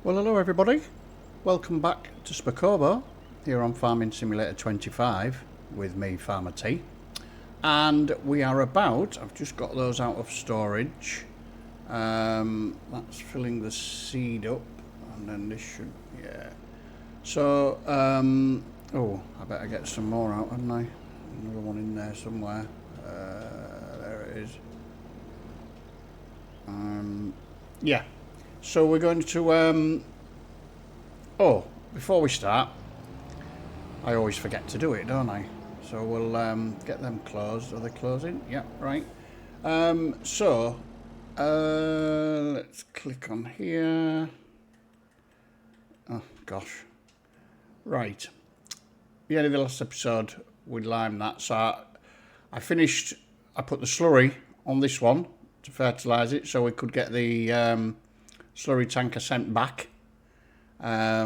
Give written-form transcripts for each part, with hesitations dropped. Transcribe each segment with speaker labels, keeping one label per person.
Speaker 1: Well, hello everybody. Welcome back to Szpakowo here on Farming Simulator 25 with me, Farmer T. And we are about, I've just got those out of storage. That's filling the seed up, and then this should, yeah. So, oh, I better get some more out, hadn't I? Another one in there somewhere. There it is. Yeah. So we're going to, oh, before we start, I always forget to do it, don't I? So we'll get them closed. Are they closing? Yeah, right. So, let's click on here. Oh, gosh. Right. The end of the last episode, we limed that. So I finished, I put the slurry on this one to fertilise it so we could get the slurry tanker sent back. I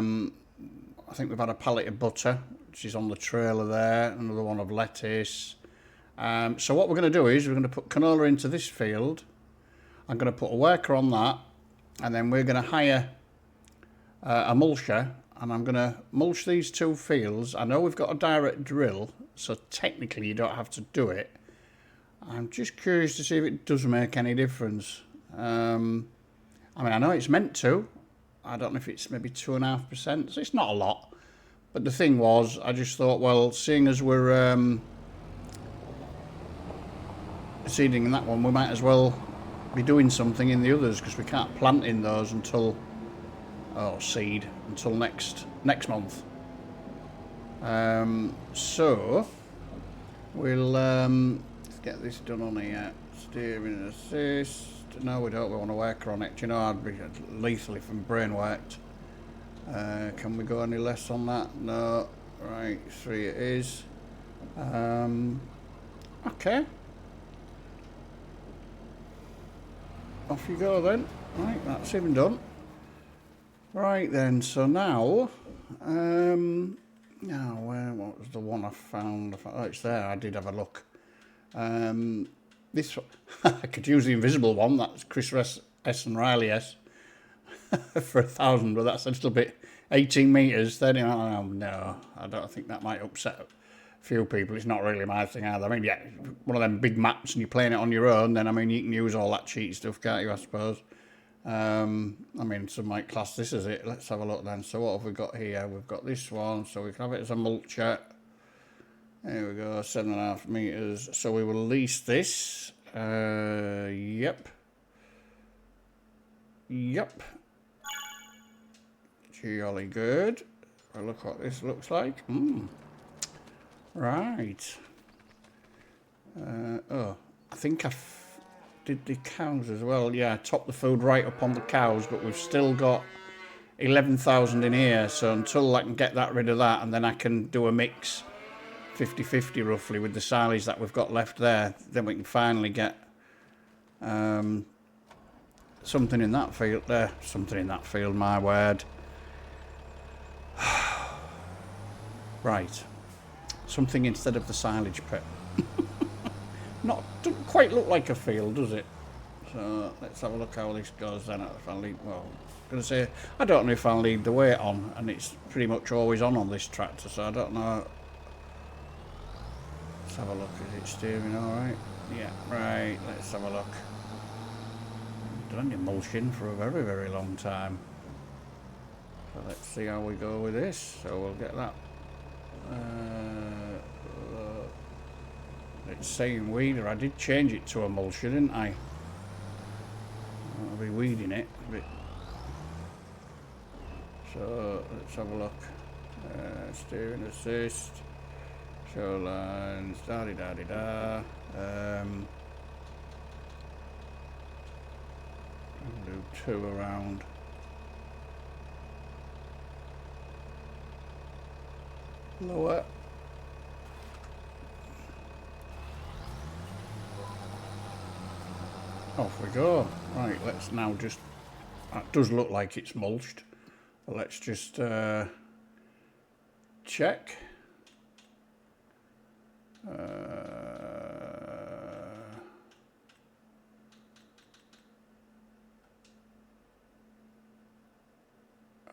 Speaker 1: think we've had a pallet of butter, which is on the trailer there, another one of lettuce. So what we're going to do is we're going to put canola into this field. I'm going to put a worker on that, and then we're going to hire a mulcher, and I'm going to mulch these two fields. I know we've got a direct drill, so technically you don't have to do it. I'm just curious to see if it does make any difference. I mean, I know it's meant to. I don't know if it's maybe 2.5%, so it's not a lot. But the thing was, I just thought, well, seeing as we're seeding in that one, we might as well be doing something in the others, because we can't plant in those until, seed, until next month. So, we'll get this done on here. Steering assist. No, we don't. We want to work on it. Do you know, I'd be lethally from brain worked. Can we go any less on that? No. Right, 3 it is. Okay. Off you go then. Right, that's him done. Right then, so now, now what was the one I found? Oh, it's there. I did have a look. This I could use the invisible one. That's Chris S and Riley S for 1,000, but that's a little bit. 18 meters. 30. No, I don't think that might upset a few people. It's not really my thing either. I mean, yeah, one of them big maps, and you're playing it on your own. Then I mean, you can use all that cheat stuff, can't you? I suppose. I mean, some might class this as it. Let's have a look then. So what have we got here? We've got this one, so we can have it as a mulcher. There we go, 7.5 meters. So we will lease this. Yep. Jolly good. Well, look what this looks like. Right. Oh, I think I did the cows as well. Yeah, I topped the food right up on the cows, but we've still got 11,000 in here. So until I can get that rid of that, and then I can do a mix 50-50 roughly with the silage that we've got left there, then we can finally get something in that field there. Something in that field, my word. Right. Something instead of the silage pit. Doesn't quite look like a field, does it? So let's have a look how this goes then. If I leave, well, I'm going to say, I don't know if I'll leave the weight on, and it's pretty much always on this tractor, so I don't know. Let's have a look. Is it steering all right? Yeah, right. Let's have a look. I've done emulsion for a very, very long time. So let's see how we go with this. So we'll get that. It's saying weeder. I did change it to emulsion, didn't I? I'll be weeding it a bit. So let's have a look. Steering assist. Show lines, da-di-da-di-da. I'll do 2 around. Lower. Off we go. Right, let's now just. That does look like it's mulched. But let's just check.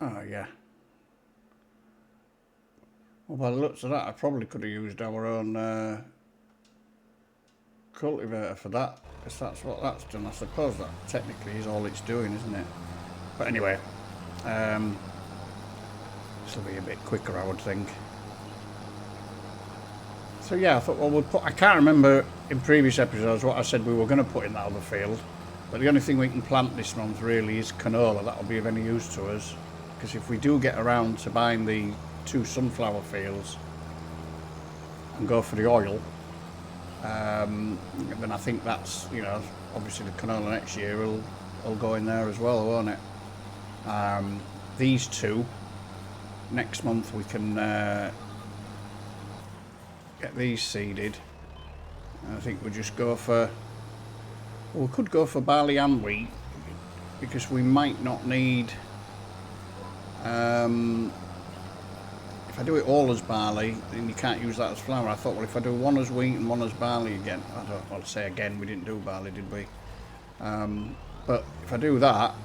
Speaker 1: Oh yeah. Well, by the looks of that, I probably could have used our own cultivator for that, because that's what that's done. I suppose that technically is all it's doing, isn't it? But anyway, this will be a bit quicker, I would think. So yeah, I thought, well, we'll put. I can't remember in previous episodes what I said we were going to put in that other field, but the only thing we can plant this month really is canola. That'll be of any use to us, because if we do get around to buying the 2 sunflower fields and go for the oil, then I think that's, you know, obviously the canola next year will go in there as well, won't it? These 2 next month we can get these seeded. I think we'll just go for, well, we could go for barley and wheat, because we might not need, if I do it all as barley, then you can't use that as flour. I thought, well, if I do one as wheat and one as barley again, I don't want to say again, we didn't do barley, did we? But if I do that,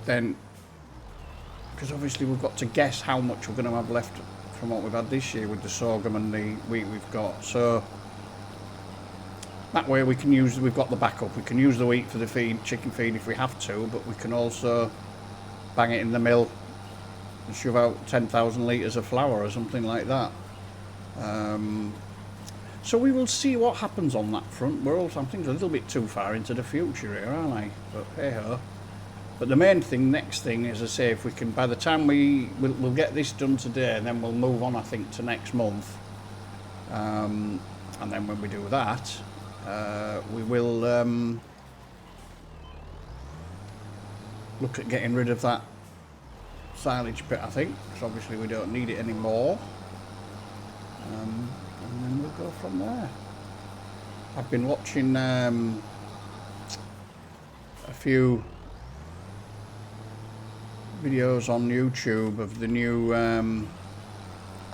Speaker 1: then, because obviously we've got to guess how much we're going to have left from what we've had this year with the sorghum and the wheat we've got. So that way we can use, we've got the backup. We can use the wheat for the feed, chicken feed if we have to, but we can also bang it in the mill and shove out 10,000 litres of flour or something like that. So we will see what happens on that front. We're also, I think, a little bit too far into the future here, aren't I? But hey ho. But the main thing, next thing, is, I say, if we can, by the time we'll get this done today, and then we'll move on, I think, to next month. And then when we do that, we will look at getting rid of that silage bit, I think, because obviously we don't need it anymore. And then we'll go from there. I've been watching a few videos on YouTube of the new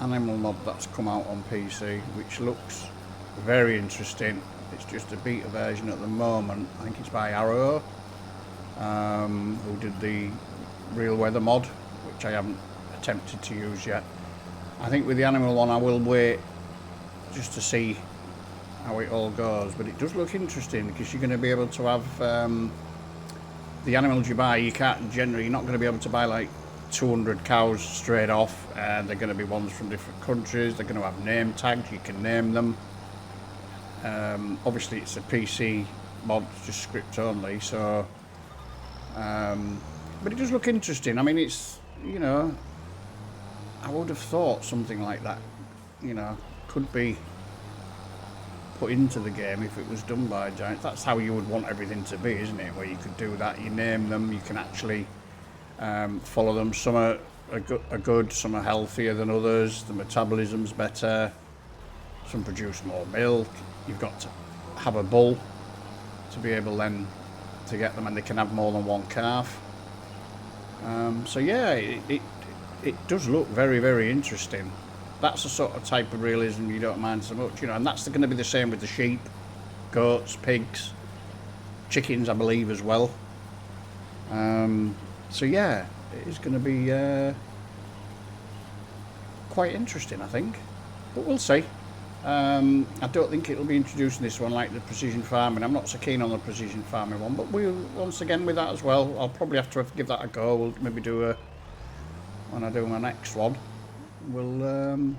Speaker 1: animal mod that's come out on PC, which looks very interesting. It's just a beta version at the moment. I think it's by Arrow, who did the real weather mod, which I haven't attempted to use yet. I think with the animal one I will wait just to see how it all goes, but it does look interesting, because you're going to be able to have the animals you buy. You can't generally, you're not going to be able to buy like 200 cows straight off, and they're going to be ones from different countries. They're going to have name tags, you can name them. Obviously it's a PC mod, just script only, so but it does look interesting. I mean, it's, you know, I would have thought something like that, you know, could be put into the game if it was done by Giants. That's how you would want everything to be, isn't it? Where you could do that, you name them, you can actually follow them. Some are good, some are healthier than others, the metabolism's better, some produce more milk. You've got to have a bull to be able then to get them, and they can have more than one calf. So yeah, it does look very, very interesting. That's the sort of type of realism you don't mind so much, you know, and that's going to be the same with the sheep, goats, pigs, chickens, I believe, as well. So yeah, it is going to be quite interesting, I think, but we'll see. I don't think it'll be introducing this one like the precision farming. I'm not so keen on the precision farming one, but we'll, once again with that as well, I'll probably have to give that a go. We'll maybe do a, when I do my next one, we'll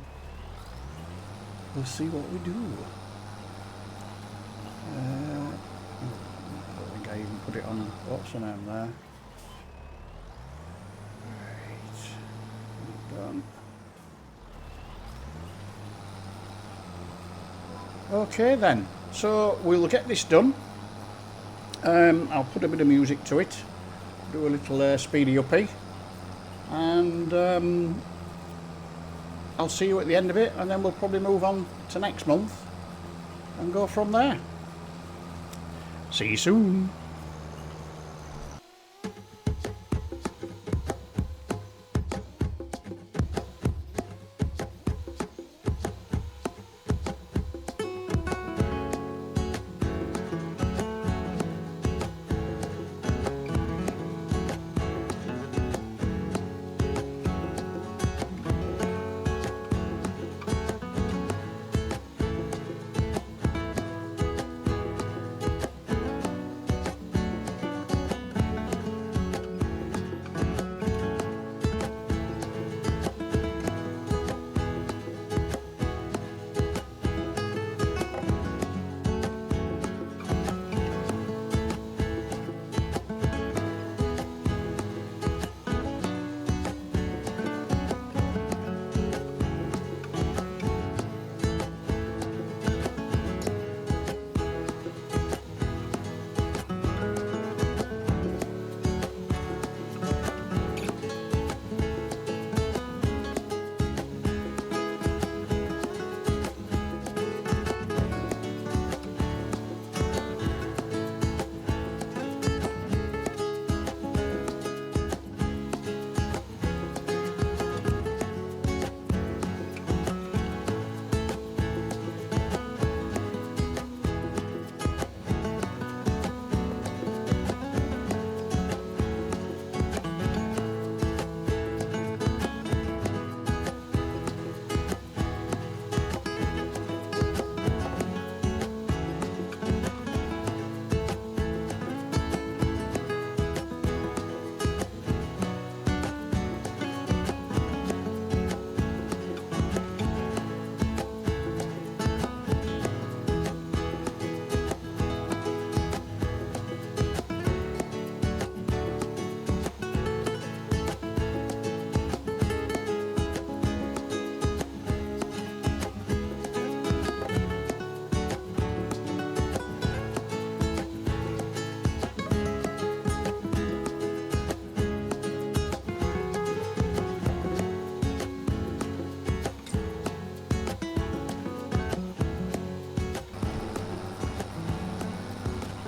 Speaker 1: see what we do. I don't think I even put it on, what's the name there? Right, done. Okay then, so we'll get this done. I'll put a bit of music to it, do a little speedy uppy, and I'll see you at the end of it, and then we'll probably move on to next month and go from there. See you soon.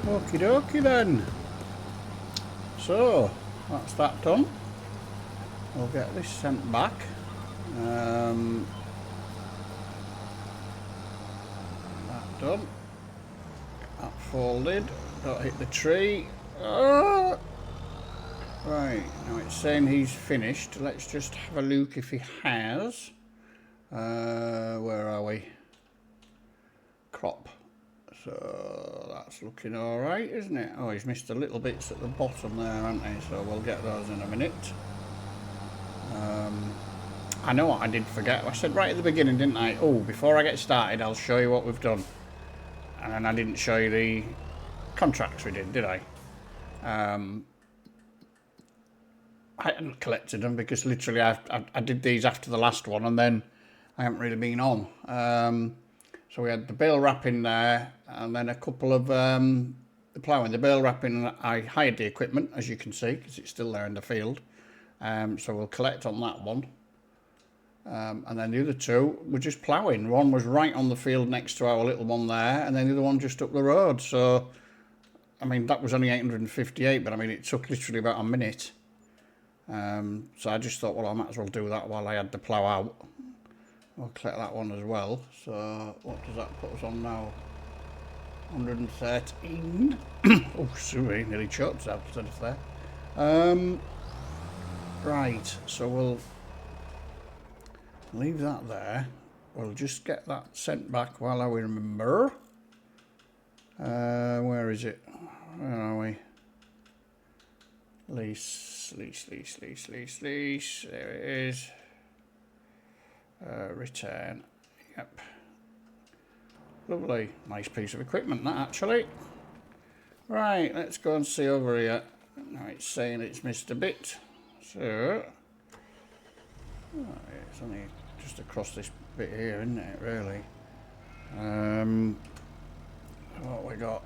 Speaker 1: Okie dokie then. So, that's that done. We'll get this sent back. That done. That folded. Don't hit the tree. Ah! Right, now it's saying he's finished. Let's just have a look if he has. Where are we? Crop. So that's looking alright, isn't it? Oh, he's missed the little bits at the bottom there, hasn't he? So we'll get those in a minute. I know what I did forget. I said right at the beginning, didn't I? Oh, before I get started, I'll show you what we've done. And then I didn't show you the contracts we did I? I hadn't collected them because literally I did these after the last one and then I haven't really been on. So we had the bale wrapping there and then a couple of the ploughing. The bale wrapping, I hired the equipment, as you can see, because it's still there in the field. So we'll collect on that one. And then the other two were just ploughing. One was right on the field next to our little one there, and then the other one just up the road. So, I mean, that was only 858, but I mean, it took literally about a minute. So I just thought, well, I might as well do that while I had the plough out. I'll collect that one as well. So, what does that put us on now? 113. Oh, sorry, nearly choked out instead of there. Right, so we'll leave that there. We'll just get that sent back while I remember. Where is it? Where are we? Lease. There it is. Return. Yep. Lovely. Nice piece of equipment, that actually. Right, let's go and see over here. Now it's saying it's missed a bit. So, it's only just across this bit here, isn't it, really? What we got?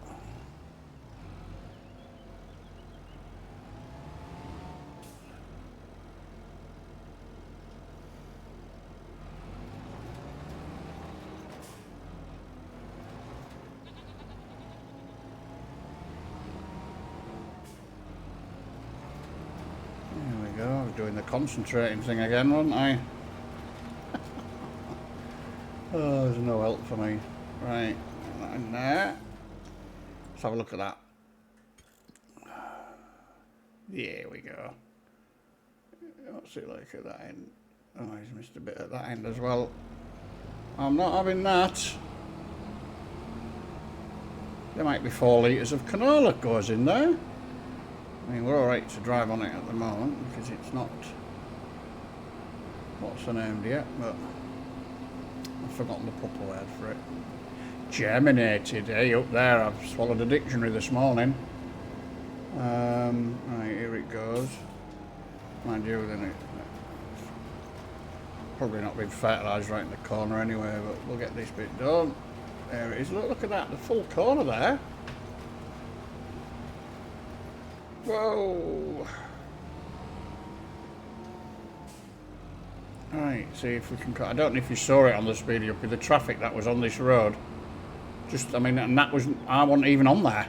Speaker 1: I was doing the concentrating thing again, wasn't I? Oh, there's no help for me. Right, that in there. Let's have a look at that. There we go. What's it like at that end? Oh, he's missed a bit at that end as well. I'm not having that. There might be 4 litres of canola goes in there. I mean, we're alright to drive on it at the moment because it's not what's the name yet, but I've forgotten the proper word for it. Germinated, hey, up there. I've swallowed a dictionary this morning. Right, here it goes. Mind you, then it's probably not been fertilised right in the corner anyway, but we'll get this bit done. There it is. Look at that, the full corner there. Whoa! Right, see if we can. I don't know if you saw it on the speedy up with the traffic that was on this road. Just, I mean, and that was, I wasn't even on there.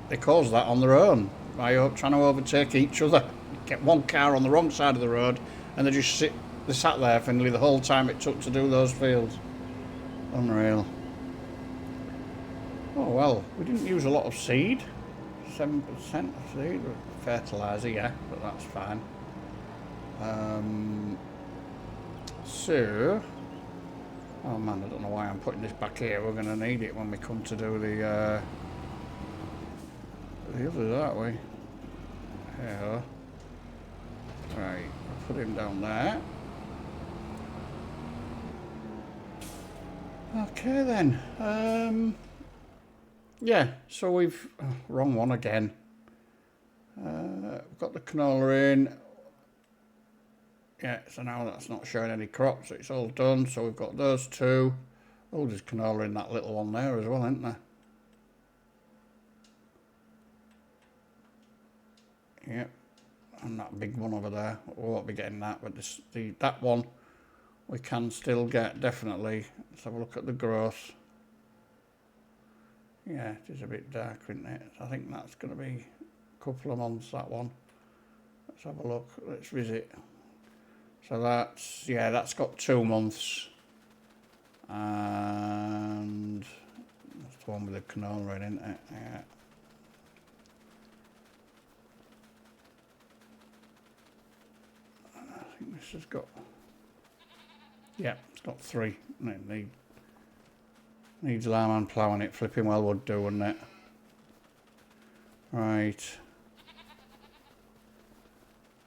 Speaker 1: They caused that on their own by trying to overtake each other. Get one car on the wrong side of the road, and they just sat there for nearly the whole time it took to do those fields. Unreal. Oh well, we didn't use a lot of seed. 7% of seed, fertiliser, yeah, but that's fine. So, oh man, I don't know why I'm putting this back here. We're going to need it when we come to do the others, aren't we? Yeah. Right, I'll put him down there. Okay then. Yeah, so we've wrong one again. We've got the canola in. Yeah, so now that's not showing any crops, so it's all done. So we've got those two. Oh, there's canola in that little one there as well, isn't there? Yep, and that big one over there. We won't be getting that, but that one we can still get, definitely. Let's have a look at the growth. Yeah, it is a bit dark, isn't it? I think that's going to be a couple of months, that one. Let's have a look. Let's visit. So that's, yeah, that's got 2 months. And that's the one with the canola in, isn't it? Yeah. I think this has got, yeah, it's got 3. It needs lime and ploughing it. Flipping well would do, wouldn't it? Right.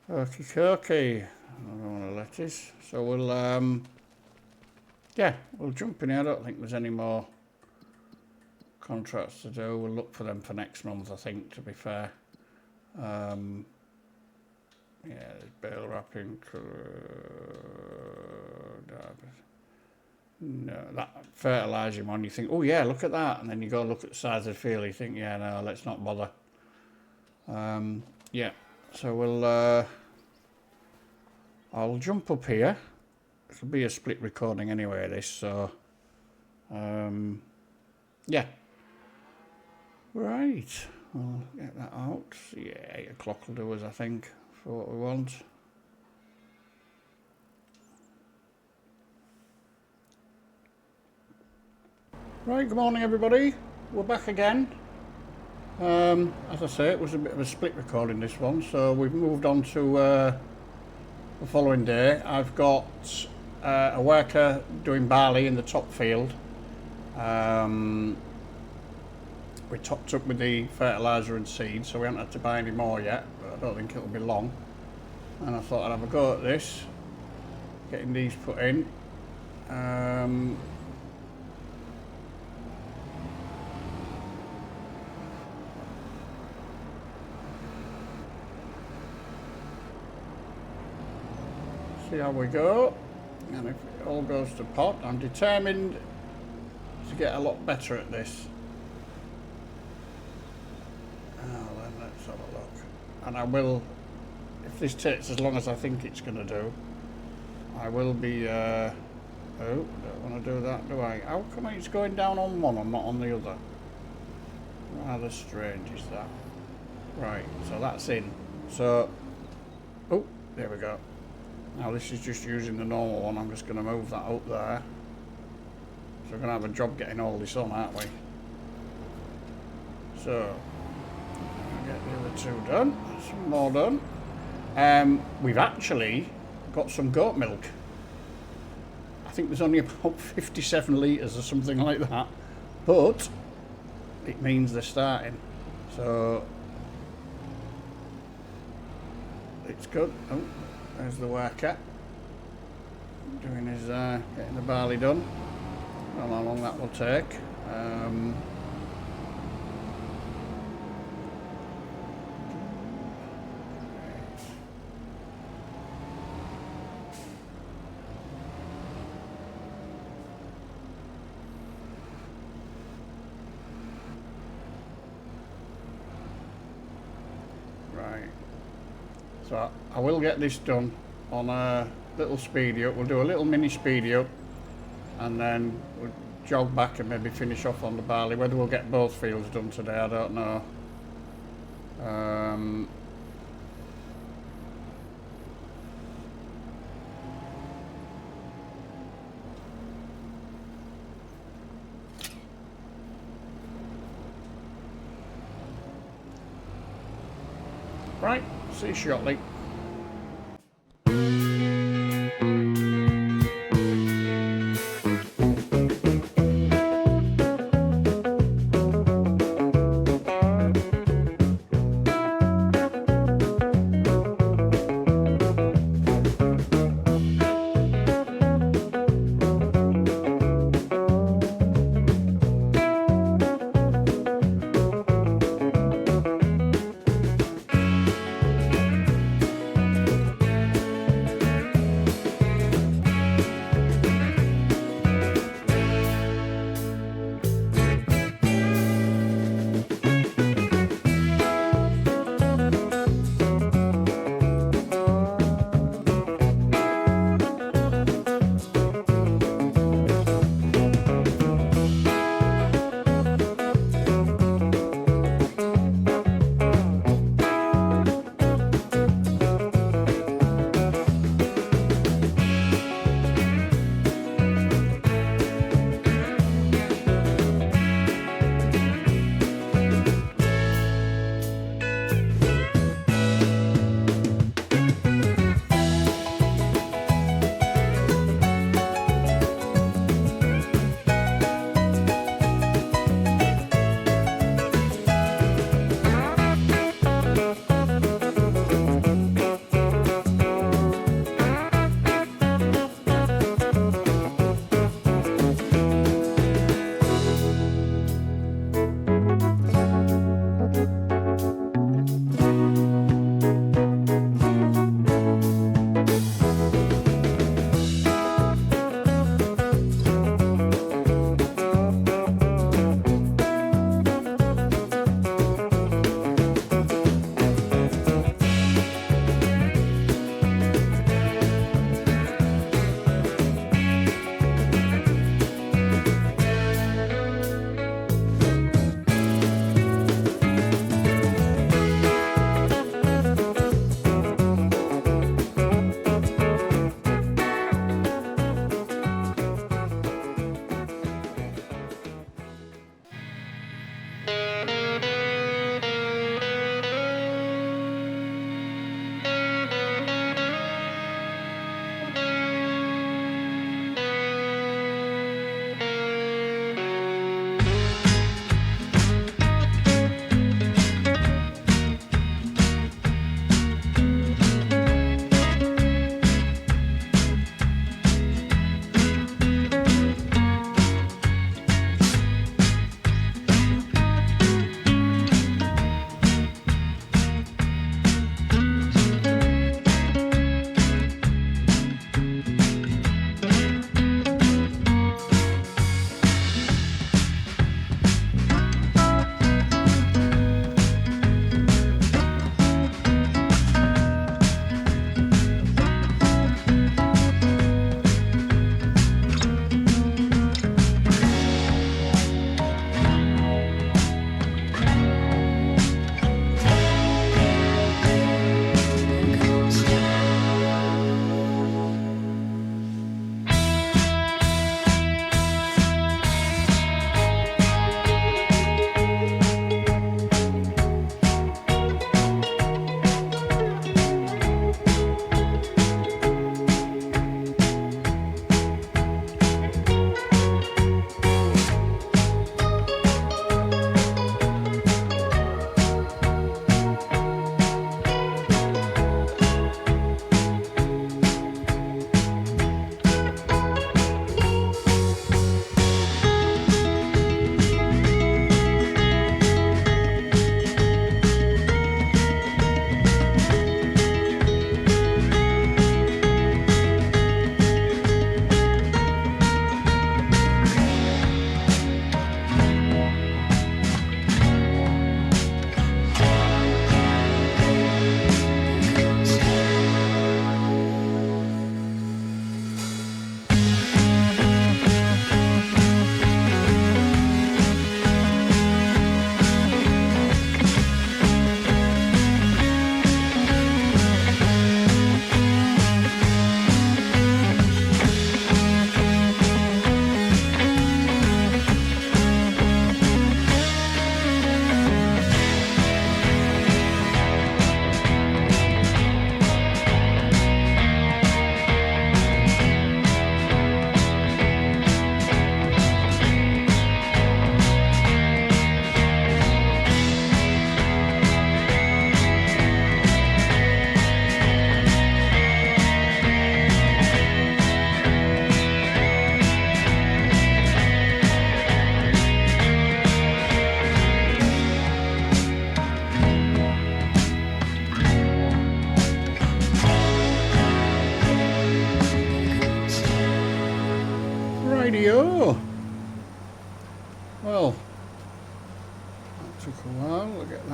Speaker 1: Okie dokie. I don't want a lettuce. So we'll, yeah, we'll jump in here. I don't think there's any more contracts to do. We'll look for them for next month, I think, to be fair. Yeah, there's bale wrapping. No, that fertilising one, you think, oh yeah, look at that. And then you go look at the size of the field, you think, yeah, no, let's not bother. Yeah, so we'll, I'll jump up here. It'll be a split recording anyway, this, so, yeah. Right, I'll get that out. Yeah, 8 o'clock will do us, I think, for what we want. Right, good morning everybody. We're back again. As I say, it was a bit of a split recording, this one, so we've moved on to the following day. I've got a worker doing barley in the top field. We topped up with the fertiliser and seed, so we haven't had to buy any more yet, but I don't think it'll be long. And I thought I'd have a go at this, getting these put in. See how we go, and if it all goes to pot, I'm determined to get a lot better at this. Then let's have a look, and I will, if this takes as long as I think it's going to do, I will be, oh, don't want to do that, do I? How come it's going down on one and not on the other? Rather strange is that. Right, so that's in. So, oh, there we go. Now this is just using the normal one. I'm just going to move that up there. So we're going to have a job getting all this on, aren't we? So, I'll get the other 2 done. Some more done. We've actually got some goat milk. I think there's only about 57 litres or something like that. But it means they're starting. So, it's good. Oh. There's the worker doing his getting the barley done. I don't know how long that will take. Right. So I will get this done on a little speedy up. We'll do a little mini speedy up and then we'll jog back and maybe finish off on the barley. Whether we'll get both fields done today, I don't know. Right, see you shortly.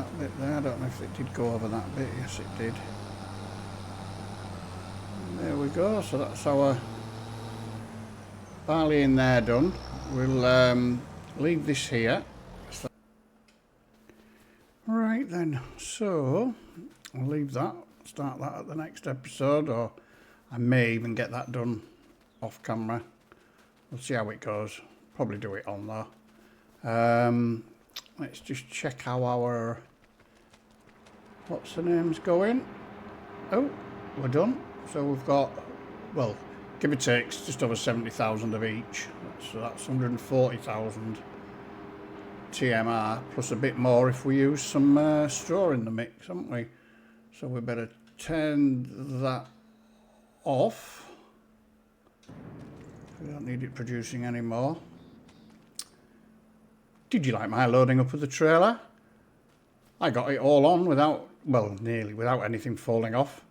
Speaker 1: that bit there. I don't know if it did go over that bit. Yes, it did. And there we go. So that's our barley in there done. We'll leave this here. Right then, so I'll leave that, start that at the next episode, or I may even get that done off camera. We'll see how it goes. Probably do it on though. Let's just check how our, what's the name's going. Oh, we're done. So we've got, well, give or take, just over 70,000 of each. So that's 140,000 TMR, plus a bit more if we use some straw in the mix, haven't we? So we better turn that off. We don't need it producing anymore. Did you like my loading up of the trailer? I got it all on without, well, nearly without anything falling off.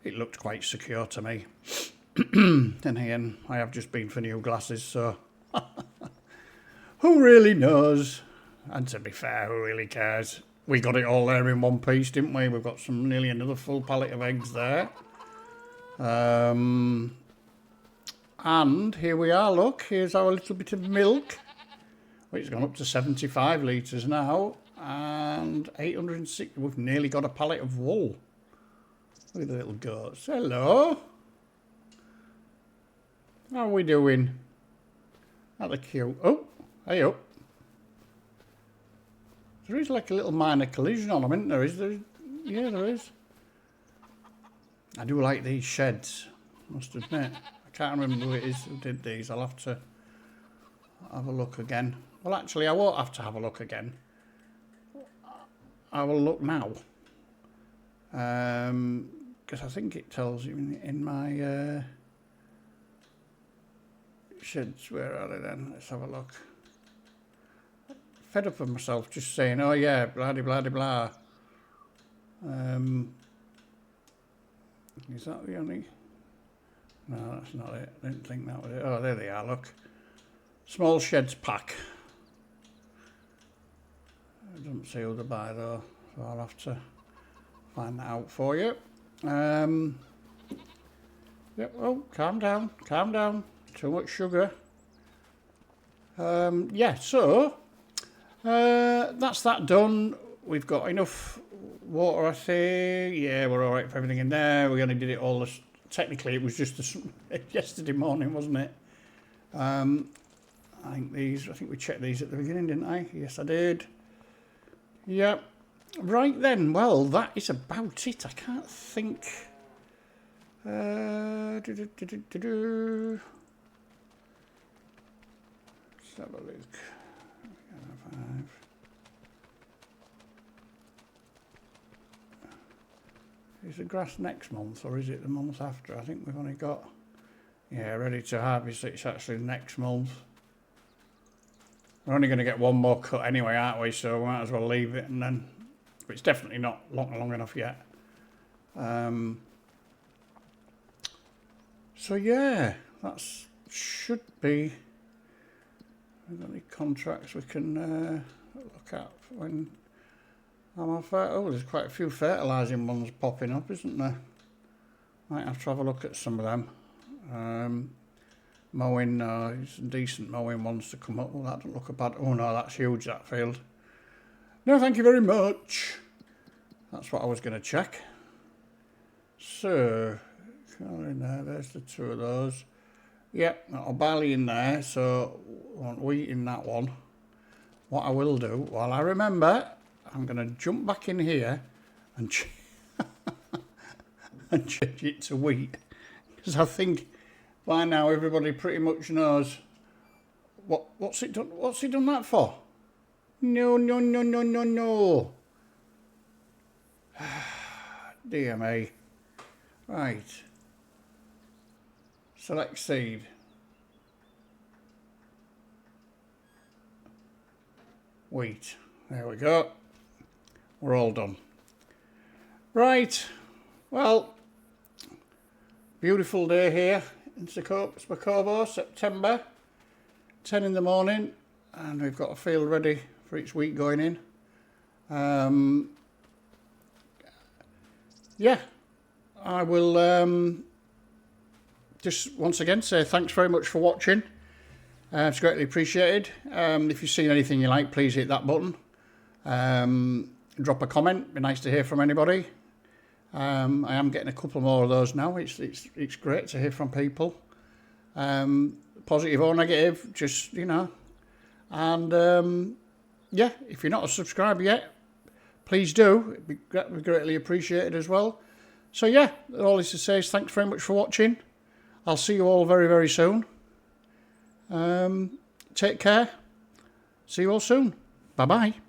Speaker 1: It looked quite secure to me. Then again, I have just been for new glasses, so who really knows? And to be fair, who really cares? We got it all there in one piece, didn't we? We've got nearly another full pallet of eggs there. And here we are, look, here's our little bit of milk, which has gone up to 75 litres now, and 860, we've nearly got a pallet of wool. Look at the little goats. Hello. How are we doing? Aren't they cute? Oh, hey up. There is like a little minor collision on them, isn't there? Is there? Yeah, there is. I do like these sheds, must admit. I can't remember who it is who did these. I'll have to have a look again. Well, actually, I won't have to have a look again. I will look now. Because I think it tells you in my sheds. Where are they then? Let's have a look. Fed up of myself just saying, oh yeah, blah de blah de blah. Is that the only? No, that's not it. I didn't think that was it. Oh, there they are, look. Small sheds pack. It doesn't say who to buy though, so I'll have to find that out for you. Yep, oh, calm down, calm down. Too much sugar. Yeah, so that's that done. We've got enough water, I think. Yeah, we're all right for everything in there. We only did it all this. Technically, it was just yesterday morning, wasn't it? I think we checked these at the beginning, didn't I? Yes, I did. Yep. Right then, well, that is about it. I can't think. Let's have a look. 5. Is the grass next month or is it the month after? I think we've only got, yeah, ready to harvest. It's actually next month. We're only going to get one more cut anyway, aren't we? So we might as well leave it, and then it's definitely not long enough yet. So yeah, that should be. We've got any contracts we can look at when I'm on fire. Oh, there's quite a few fertilising ones popping up, isn't there? Might have to have a look at some of them. Mowing, some decent mowing ones to come up. Well, that doesn't look a bad. Oh no, that's huge, that field. No, thank you very much. That's what I was going to check. So, in there, there's the two of those. Yep, got a barley in there, so I want wheat in that one. What I will do, while I remember, I'm going to jump back in here and and change it to wheat, because I think by now everybody pretty much knows what's it done. What's he done that for? No. Dear me. Right. Select seed. Wheat. There we go. We're all done. Right. Well, beautiful day here in Szpakowo, September. 10 in the morning, and we've got a field ready for its wheat going in. Yeah, I will just once again say thanks very much for watching. It's greatly appreciated. If you've seen anything you like, please hit that button. Drop a comment. Be nice to hear from anybody. I am getting a couple more of those now. It's great to hear from people. Positive or negative, just, you know. And yeah, if you're not a subscriber yet, please do. It'd be greatly appreciated as well. So yeah, all is to say is thanks very much for watching. I'll see you all very, very soon. Take care. See you all soon. Bye-bye.